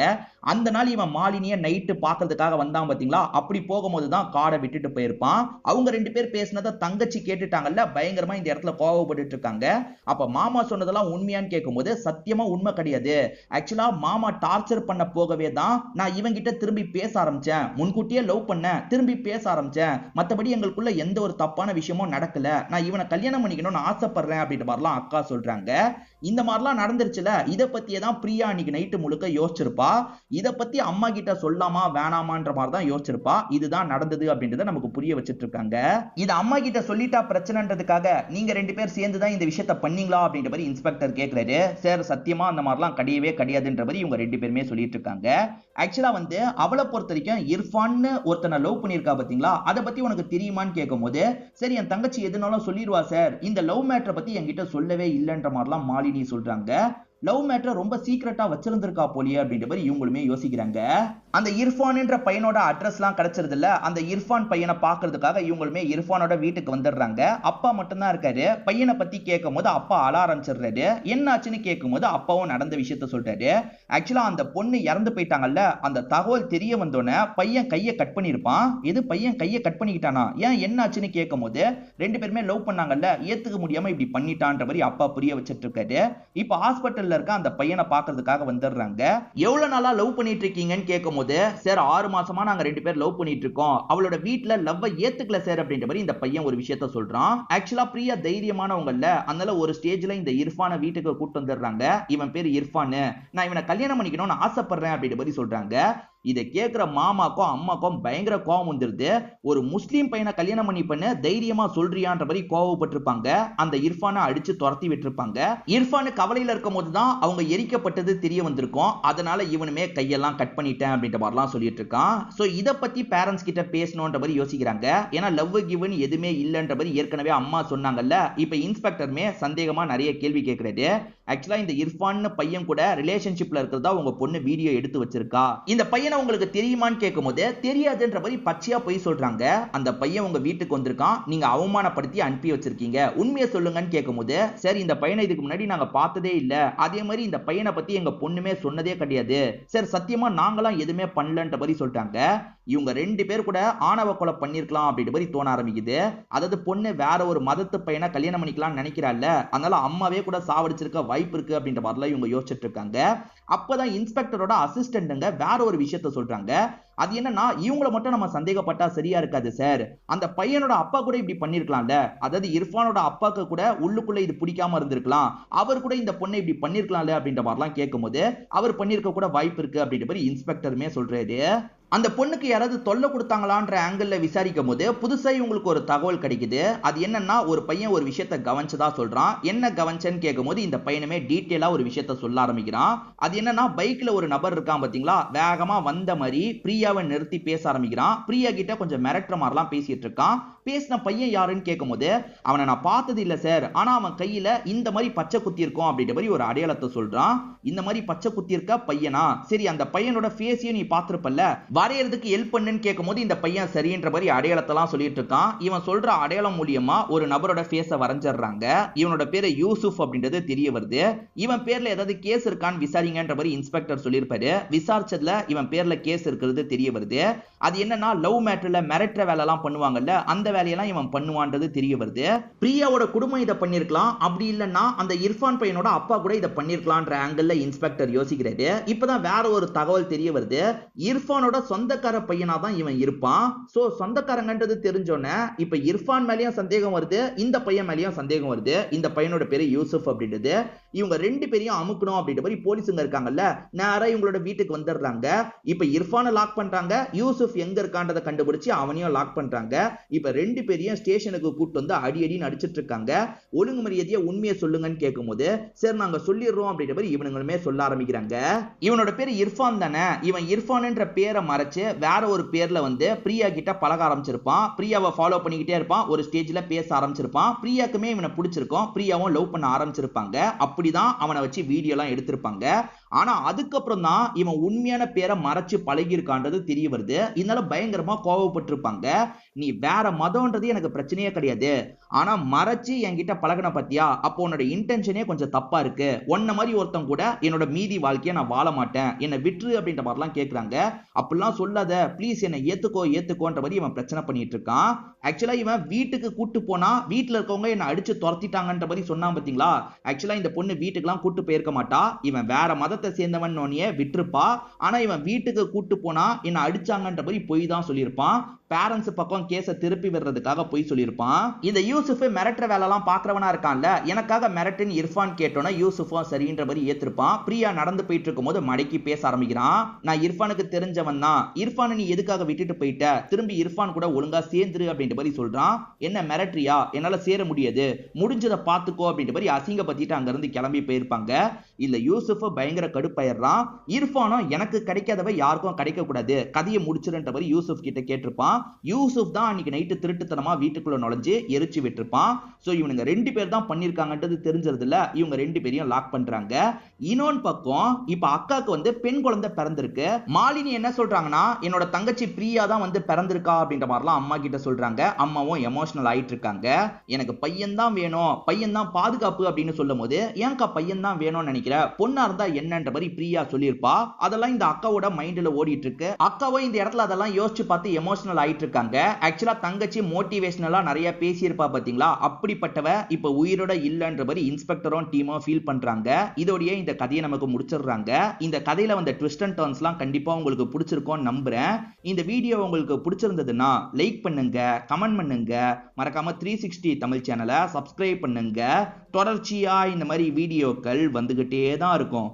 அந்த நாள் இவன் மாலினிய நைட்டு பாக்குறதுக்காக வந்தான் பாத்தீங்களா, அப்படி போகும்போது தான் காடை விட்டுட்டு போயிருப்பான். அவங்க ரெண்டு பேர் பேசினதை தங்கச்சி கேட்டுட்டாங்கல்ல, பயங்கரமா இந்த இடத்துல கோவப்பட்டு இருக்காங்க. அப்ப மாமா சொன்னதெல்லாம் உண்மையான்னு கேட்கும்போது சத்தியமா உண்மை கிடையாது, ஆக்சுவலா மாமா டார்ச்சர் பண்ண போகவே தான் நான் இவங்கிட்ட திரும்பி பேச ஆரம்பிச்சேன், முன்கூட்டியே லவ் பண்ண திரும்பி பேச ஆரம்பிச்சேன், மத்தபடி எங்களுக்குள்ள எந்த ஒரு தப்பான விஷயமும் நடக்கல, நான் இவனை கல்யாணம் பண்ணிக்கணும்னு ஆசைப்படுறேன் அப்படின்ற மாதிரிலாம் அக்கா சொல்றாங்க. இந்த மாதிரிலாம் நடந்துருச்சுல, இதை பத்தியே தான் பிரியா அன்னைக்கு நைட்டு முழுக்க யோசிச்சிருப்பா. இதை பத்தி அம்மா கிட்ட சொல்லாமா வேணாமான்ற மாதிரி தான் யோசிச்சிருப்பா. இதுதான் நடந்தது அப்படின்றத நமக்கு புரிய வச்சிட்டு இருக்காங்க. இது அம்மா கிட்ட சொல்லிட்டா பிரச்சனைன்றதுக்காக நீங்க ரெண்டு பேர் சேர்ந்து தான் இந்த விஷயத்தை பண்ணீங்களா அப்படின்ற மாதிரி இன்ஸ்பெக்டர் கேட்கிறாரு. சார் சத்தியமா அந்த மாதிரிலாம் கிடையவே கிடையாதுன்ற மாதிரி இவங்க ரெண்டு பேருமே சொல்லிட்டு இருக்காங்க. ஆக்சுவலா வந்து அவளை பொறுத்த வரைக்கும் இர்ஃபான்னு ஒருத்தனை லவ் பண்ணியிருக்கா பாத்தீங்களா, அதை பத்தி உனக்கு தெரியுமான்னு கேட்கும் போது சரி என் தங்கச்சி எதுனாலும் சொல்லிடுவா சார், இந்த லவ் மேட்டரை பத்தி என்கிட்ட சொல்லவே இல்லைன்ற மாதிரிலாம் மாலினி சொல்றாங்க. லவ் மேட்டர் ரொம்ப சீக்கிரட்டா வச்சிருந்திருக்கா போலியே அப்படின்ற மாதிரி இவங்களுமே யோசிக்கிறாங்க. அந்த இர்ஃபான் என்ற பையனோட அட்ரஸ்லாம் கிடைச்சிருது இல்ல, அந்த இர்ஃபான் பையனை பாக்குறதுக்காக இவங்களுமே இர்ஃபானோட வீட்டுக்கு வந்துடுறாங்க. அப்பா மட்டும்தான் இருக்காரு. பையனை பத்தி கேட்கும் போது அப்பா அழ ஆரம்பிச்சிடுறாரு. என்னாச்சுன்னு கேட்கும் போது அப்பாவும் நடந்த விஷயத்த சொல்றாரு. ஆக்சுவலா அந்த பொண்ணு இறந்து போயிட்டாங்கல்ல, அந்த தகவல் தெரிய வந்தோடனே பையன் கையை கட் பண்ணிருப்பான். எது பையன் கையை கட் பண்ணிக்கிட்டானா, ஏன் என்னாச்சுன்னு கேட்கும் போது ரெண்டு பேருமே லவ் பண்ணாங்கல்ல, ஏத்துக்க முடியாம இப்படி பண்ணிட்டான்ற மாதிரி அப்பா புரிய வச்சிட்டு இருக்காரு. இப்ப ஹாஸ்பிட்டல்ல இருக்க அந்த பையனை பாக்குறதுக்காக வந்துடுறாங்க. எவ்வளவு நாளா லவ் பண்ணிட்டு இருக்கீங்கன்னு கேட்கும் போது சார் 6 மாசமா நாங்க ரெண்டு பேர் லவ் பண்ணிட்டு இருக்கோம், அவளோட வீட்ல லவ் ஏத்துக்கல சார் அப்படின்ற மாதிரி இந்த பையன் ஒரு விஷயத்த சொல்றான். ஆக்சுவலா பிரியா தைரியமானவங்கல்ல, அதனால ஒரு ஸ்டேஜ்ல இந்த இர்ஃபானை வீட்டுக்கு கூட்டு வந்துடுறாங்க. இவன் பேரு இர்ஃபான், நான் இவனை கல்யாணம் பண்ணிக்கணும்னு ஆசைப்படுறேன் அப்படின்ற மாதிரி சொல்றாங்க. இதை கேட்கிற மாமாக்கும் அம்மாக்கும் பயங்கர கோவம் வந்துருது. ஒரு முஸ்லீம் பையனை கல்யாணம் பண்ணி பண்ண தைரியமா சொல்றியான்ற மாதிரி கோவப்பட்டிருப்பாங்க. அந்த இர்ஃபானை அடிச்சு துரத்தி விட்டுருப்பாங்க. இர்ஃபானு கவலையில இருக்கும் போதுதான் அவங்க எரிக்கப்பட்டது தெரிய வந்திருக்கும். அதனால இவனுமே கையெல்லாம் கட் பண்ணிட்டேன் அப்படின்ற மாதிரிலாம் சொல்லிட்டு இருக்கான். சோ இதை பத்தி பேரண்ட்ஸ் கிட்ட பேசணும்ன்ற மாதிரி யோசிக்கிறாங்க. ஏன்னா லவ் கிவன் எதுவுமே இல்லைன்ற மாதிரி ஏற்கனவே அம்மா சொன்னாங்கல்ல. இப்ப இன்ஸ்பெக்டருமே சந்தேகமா நிறைய கேள்வி கேட்கிறாரு. ஆக்சுவலா இந்த இர்ஃபான் பையன் கூட ரிலேஷன்ஷிப்ல இருக்கிறதா உங்க பொண்ணு வீடியோ எடுத்து வச்சிருக்கா, இந்த பையனை உங்களுக்கு தெரியுமான்னு கேட்கும்போது தெரியாதுன்ற மாதிரி பச்சையா போய் சொல்றாங்க. அந்த பையன் உங்க வீட்டுக்கு வந்திருக்கான், நீங்க அவமானப்படுத்தி அனுப்பி வச்சிருக்கீங்க, உண்மையை சொல்லுங்கன்னு கேட்கும்போது சரி இந்த பையனை இதுக்கு முன்னாடி நாங்க பார்த்ததே இல்ல, அதே மாதிரி இந்த பையனை பத்தி எங்க பொண்ணுமே சொன்னதே கிடையாது சார், சத்தியமா நாங்களாம் எதுவுமே பண்ணலன்ற மாதிரி சொல்லிட்டாங்க. இவங்க ரெண்டு பேர் கூட ஆணவ கொலை பண்ணிருக்கலாம் அப்படின்ற மாதிரி தோண ஆரம்பிக்குது. அதாவது பொண்ணு வேற ஒரு மதத்து பையனை கல்யாணம் பண்ணிக்கலாம்னு நினைக்கிறாள்ல, அதனால அம்மாவே கூட சாவடிச்சிருக்க வாய்ப்பு இருக்கு அப்படின்ற மாதிரிலாம் இவங்க யோசிச்சுட்டு இருக்காங்க. அப்பதான் இன்ஸ்பெக்டரோட அசிஸ்டன்ட்ங்க வேற ஒரு விஷயத்த சொல்றாங்க. அது என்னன்னா, இவங்களை மட்டும் நம்ம சந்தேகப்பட்டா சரியா இருக்காது சார், அந்த பையனோட அப்பா கூட இப்படி பண்ணிருக்கலாம்ல, அதாவது இர்ஃபானோட அப்பாக்கு கூட உள்ளுக்குள்ள இது பிடிக்காம இருந்திருக்கலாம், அவர் கூட இந்த பொண்ணை இப்படி பண்ணிருக்கலாம்ல அப்படின்ற மாதிரிலாம் கேட்கும்போது அவர் பண்ணிருக்க கூட வாய்ப்பு இருக்கு அப்படின்ற மாதிரி இன்ஸ்பெக்டருமே சொல்றாரு. அந்த பொண்ணுக்கு யாராவது தொல்லை கொடுத்தாங்களான்ற ஆங்கிள் விசாரிக்கும் போது புதுசா இவங்களுக்கு ஒரு தகவல் கிடைக்குது. அது என்னன்னா, ஒரு பையன் ஒரு விஷயத்தை கவனிச்சதா சொல்றான். என்ன கவனிச்சன்னு கேட்கும் போது இந்த பையனுமே டீட்டெயிலா ஒரு விஷயத்த சொல்ல ஆரம்பிக்கிறான். அது என்னன்னா, பைக்ல ஒரு நபர் இருக்கான் பாத்தீங்களா, வேகமா வந்த மாதிரி பிரியாவை நிறுத்தி பேச ஆரம்பிக்கிறான். பிரியா கிட்ட கொஞ்சம் மிரட்டுற மாதிரிலாம் பேசிட்டு இருக்கான். பேசின பையன் யாருன்னு கேட்கும் போது அவனை நான் பார்த்தது இல்ல சார், ஆனா அவன் கையில இந்த மாதிரி பச்சை குத்தி இருக்கும் அப்படின்ற மாதிரி ஒரு அடையாளத்தை சொல்றான். இந்த மாதிரி பச்சை குத்தி இருக்க பையனா, சரி அந்த பையனோட ஃபேஸையும் நீ பார்த்திருப்பல்ல, வரையறதுக்கு ஹெல்ப் பண்ணுன்னு கேட்கும்போது இந்த பையன் சரின்ற மாதிரி அடையாளத்தெல்லாம் சொல்லிட்டு இருக்கான். இவன் சொல்ற அடையாளம் மூலியமா ஒரு நபரோட ஃபேஸை வரைஞ்சிடுறாங்க. இவனோட பேரு யூசுப் அப்படின்றது தெரிய வருது. இவன் பேர்ல ஏதாவது கேஸ் இருக்கான்னு விசாரிங்கன்ற மாதிரி இன்ஸ்பெக்டர் சொல்லியிருப்பாரு. விசாரிச்சதுல இவன் பேர்ல கேஸ் இருக்கிறது தெரிய வருது. அது என்னன்னா, லவ் மேட்டர்ல மிரட்டுற வேலை எல்லாம் பண்ணுவாங்கல்ல, அந்த வேலையெல்லாம் இவன் பண்ணுவான்றது தெரிய வருது. பிரியாவோட குடும்பம் இதை பண்ணிருக்கலாம், அப்படி இல்லைன்னா அந்த இர்ஃபான் பையனோட அப்பா கூட இதை பண்ணிருக்கலான்ற ஆங்கிள் இன்ஸ்பெக்டர் யோசிக்கிறாரு. இப்பதான் வேற ஒரு தகவல் தெரிய வருது. இர்ஃபானோட சொந்தக்கார பையனா தான் இவன் இருப்பான். சோ சொந்தக்காரங்கன்றது தெரிஞ்சோன்னே இப்ப இர்ஃபான் மேலயும் சந்தேகம் வருது, இந்த பையன் மேலயும் சந்தேகம் வருது. இந்த பையனோட பேரு யூசுப் அப்படின்றது. இவங்க ரெண்டு பேரையும் அமுக்கணும் அப்படின்ற மாதிரி போலீஸுங்க இருக்காங்கல்ல, நேரா இவங்களோட வீட்டுக்கு வந்துடுறாங்க. இப்ப இர்ஃபானை லாக் பண்றாங்க, யூசுப் எங்க இருக்கான்றதை கண்டுபிடிச்சு அவனையும் லாக் பண்றாங்க. இப்ப ரெண்டு பேரையும் ஸ்டேஷனுக்கு கூட்டு வந்து அடின்னு அடிச்சிட்டு இருக்காங்க. ஒழுங்கு மரியாதையா உண்மையை சொல்லுங்கன்னு கேட்கும்போது சரி நாங்க சொல்லிடுறோம் அப்படின்ற மாதிரி இவனுங்களுமே சொல்ல ஆரம்பிக்கிறாங்க. இவனோட பேர் இர்ஃபான் தானே, இவன் இர்ஃபான்ன்ற பேரை மறைச்சு வேற ஒரு பேர்ல வந்து பிரியா கிட்ட பழக ஆரம்பிச்சிருப்பான். பிரியாவை ஃபாலோ பண்ணிக்கிட்டே இருப்பான். ஒரு ஸ்டேஜ்ல பேச ஆரம்பிச்சிருப்பான். பிரியாக்குமே இவனை பிடிச்சிருக்கும். பிரியாவும் லவ் பண்ண ஆரம்பிச்சிருப்பாங்க. அப்படிதான் அவனை வச்சு வீடியோ எல்லாம் எடுத்திருப்பாங்க. ஆனா அதுக்கப்புறம் தான் இவன் உண்மையான பேரை மறைச்சு பழகி இருக்கான்றது தெரிய வருது. இதனால பயங்கரமா கோவப்பட்டிருப்பாங்க. நீ வேற மதம்ன்றது எனக்கு பிரச்சனையே கிடையாது, ஆனா மறைச்சு என்கிட்ட பழகின பத்தியா, அப்போ உன்னோட இன்டென்ஷனே கொஞ்சம் தப்பா இருக்கு. உன்ன மாதிரி ஒருத்தன் கூட என்னோட மீதி வாழ்க்கையை நான் வாழ மாட்டேன், என்னை விட்டுரு அப்படின்ற மாதிரிலாம் கேட்கறாங்க. அப்படிலாம் சொல்லாத ப்ளீஸ், என்னை ஏத்துக்கோன்ற மாதிரி இவன் பிரச்சனை பண்ணிட்டு இருக்கான். ஆக்சுவலா இவன் வீட்டுக்கு கூட்டு போனா வீட்டுல இருக்கவங்க என்ன அடிச்சு துரத்திட்டாங்கன்ற மாதிரி சொன்னான் பாத்தீங்களா. ஆக்சுவலா இந்த பொண்ணு வீட்டுக்கெல்லாம் கூட்டு போயிருக்க மாட்டா. இவன் வேற மதத்தை சேர்ந்தவன் விட்டுருப்பா. ஆனா இவன் வீட்டுக்கு கூட்டு போனா என்ன அடிச்சாங்கன்ற மாதிரி பொய் தான் சொல்லியிருப்பான். பேரண்ட்ஸ் பக்கம் கேஸை திருப்பி விடுறதுக்காக போய் சொல்லியிருப்பான். இந்த யூசுப் மிரட்டுற வேலை எல்லாம் பாக்குறவனா இருக்கான்ல, எனக்காக மிரட்டுன்னு இர்ஃபான் கேட்டோன்னா யூசுஃபும் சரின்ற மாதிரி ஏத்திருப்பான். பிரியா நடந்து போயிட்டு இருக்கும் போது மடக்கி பேச ஆரம்பிக்கிறான். நான் இர்ஃபானுக்கு தெரிஞ்சவன் தான், இர்ஃபானை நீ எதுக்காக விட்டுட்டு போயிட்ட, திரும்பி இர்ஃபான் கூட ஒழுங்கா சேர்ந்துரு அப்படின்ற மாதிரி சொல்றான். என்ன மிரட்டுறியா, என்னால சேர முடியாது, முடிஞ்சதை பாத்துக்கோ அப்படின்ற மாதிரி அசிங்க பத்திட்டு அங்க இருந்து கிளம்பி போயிருப்பாங்க. இல்ல யூசுப் பயங்கர கடுப்பாயிடுறான். இர்ஃபானும் எனக்கு கிடைக்காதவ யாருக்கும் கிடைக்க கூடாது, கதையை முடிச்சிருன்ற மாதிரி யூசுப் கிட்ட கேட்டிருப்பான். யூசுப் தான் அன்னைக்கு நைட்டு திருட்டுத்தனமா வீட்டுக்குள்ள நுழைஞ்சு எரிச்சு விட்டுருப்பான். சோ இவனுங்க ரெண்டு பேர் தான் பண்ணிருக்காங்கன்றது தெரிஞ்சதுல இவங்க ரெண்டு பேரையும் லாக் பண்றாங்க. இன்னொன்னு பக்கம் இப்ப அக்காக்கு வந்து பெண் குழந்தை பிறந்திருக்கு. மாலினி என்ன சொல்றாங்கன்னா என்னோட தங்கச்சி பிரியா தான் வந்து பிறந்திருக்கா அப்படின்ற மாதிரிலாம் அம்மா கிட்ட சொல்றாங்க. அம்மாவும் எமோஷனல் ஆயிட்டு இருக்காங்க. எனக்கு பையன் தான் வேணும், பையன் தான் பாதுகாப்பு அப்படின்னு சொல்லும் போது ஏன்கா பையன் தான் வேணும்னு நினைக்கிற, பொண்ணா இருந்தா என்னன்ற மாதிரி பிரியா சொல்லியிருப்பா. அதெல்லாம் இந்த அக்காவோட மைண்ட்ல ஓடிட்டு இருக்கு. அக்காவும் இந்த இடத்துல அதெல்லாம் யோசிச்சு பார்த்து எமோஷனல் ஆயிட்டு இருக்காங்க. ஆக்சுவலா தங்கச்சி மோட்டிவேஷனலா நிறைய பேசியிருப்பா பாத்தீங்களா, அப்படிப்பட்டவ இப்ப உயிரோட இல்லன்ற மாதிரி இன்ஸ்பெக்டரும் டீமும் ஃபீல் பண்றாங்க. இதோடய இந்த கதையை நமக்கு முடிச்சிடுறாங்க. இந்த கதையில வந்த ட்விஸ்ட் அண்ட் டர்ன்ஸ்லாம் கண்டிப்பா உங்களுக்கு பிடிச்சிருக்கும்னு நம்புறேன். இந்த வீடியோ உங்களுக்கு பிடிச்சிருந்ததுன்னா லைக் பண்ணுங்க, கமெண்ட் பண்ணுங்க, மறக்காம 360 தமிழ் சேனலை சப்ஸ்கிரைப் பண்ணுங்க. தொடர்ச்சியா இந்த மாதிரி வீடியோக்கள் வந்துகிட்டே தான் இருக்கும்.